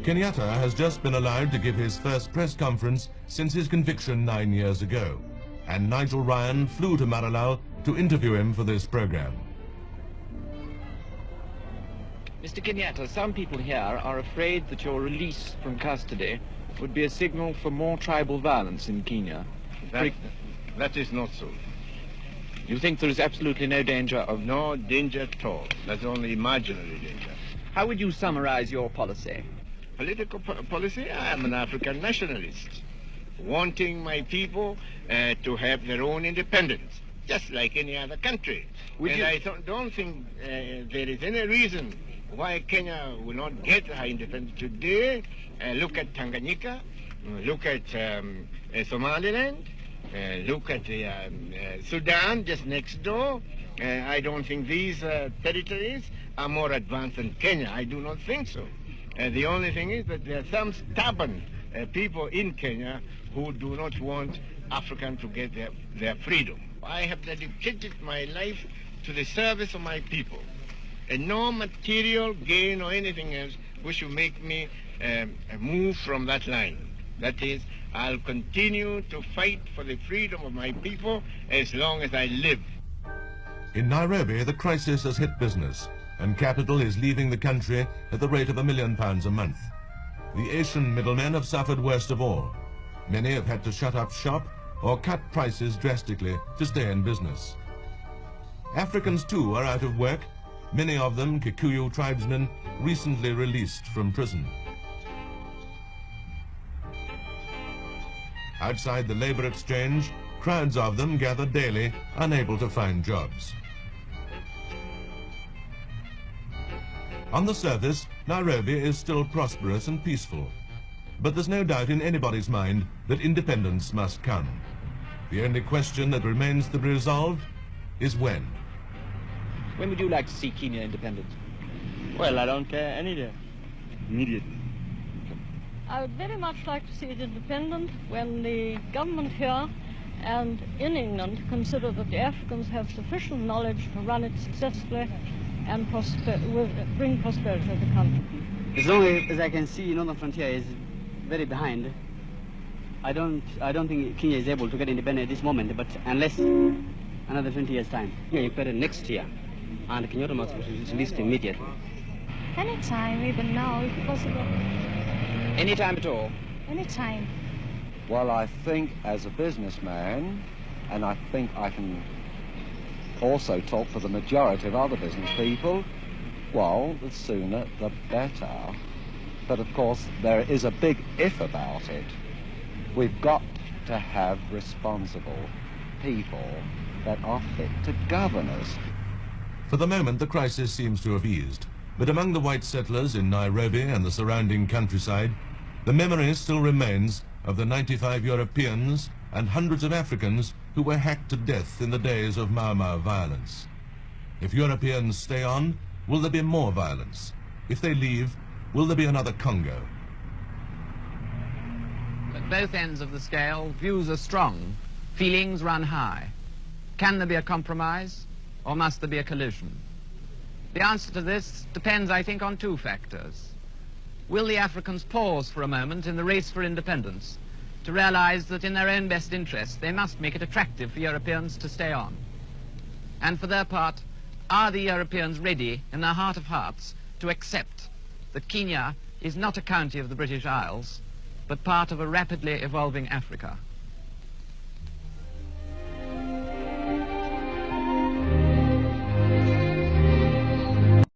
Kenyatta has just been allowed to give his first press conference since his conviction 9 years ago, and Nigel Ryan flew to Maralal to interview him for this program. Mr. Kenyatta, some people here are afraid that your release from custody would be a signal for more tribal violence in Kenya. That is not so. You think there is absolutely no danger of... No danger at all. That's only imaginary danger. How would you summarize your policy? Political policy? I am an African nationalist, wanting my people to have their own independence, just like any other country. I don't think there is any reason why Kenya will not get her independence today. Look at Tanganyika, look at Somaliland, look at Sudan just next door. I don't think these territories are more advanced than Kenya. I do not think so. The only thing is that there are some stubborn people in Kenya who do not want Africans to get their freedom. I have dedicated my life to the service of my people, and no material gain or anything else which will make me move from that line. That is, I'll continue to fight for the freedom of my people as long as I live. In Nairobi, the crisis has hit business, and capital is leaving the country at the rate of £1 million a month. The Asian middlemen have suffered worst of all. Many have had to shut up shop or cut prices drastically to stay in business. Africans too are out of work, many of them Kikuyu tribesmen recently released from prison. Outside the labor exchange, crowds of them gather daily, unable to find jobs. On the surface, Nairobi is still prosperous and peaceful. But there's no doubt in anybody's mind that independence must come. The only question that remains to be resolved is when. When would you like to see Kenya independent? Well, I don't care any day. Immediately. I would very much like to see it independent when the government here and in England consider that the Africans have sufficient knowledge to run it successfully and bring prosperity to the country. As long as I can see, Northern Frontier is very behind. I don't think Kenya is able to get independent at this moment, but unless another 20 years' time. Independent next year, and Kenyatta must be released immediately. Any time, even now, if possible. Any time at all? Any time. Well, I think as a businessman, and I think I can also talk for the majority of other business people, well, the sooner the better. But of course, there is a big if about it. We've got to have responsible people that are fit to govern us. For the moment, the crisis seems to have eased, but among the white settlers in Nairobi and the surrounding countryside, the memory still remains of the 95 Europeans and hundreds of Africans who were hacked to death in the days of Mau Mau violence. If Europeans stay on, will there be more violence? If they leave, will there be another Congo? At both ends of the scale, views are strong, feelings run high. Can there be a compromise, or must there be a collision? The answer to this depends, I think, on two factors. Will the Africans pause for a moment in the race for independence to realize that in their own best interest they must make it attractive for Europeans to stay on? And for their part, are the Europeans ready in their heart of hearts to accept that Kenya is not a county of the British Isles, but part of a rapidly evolving Africa?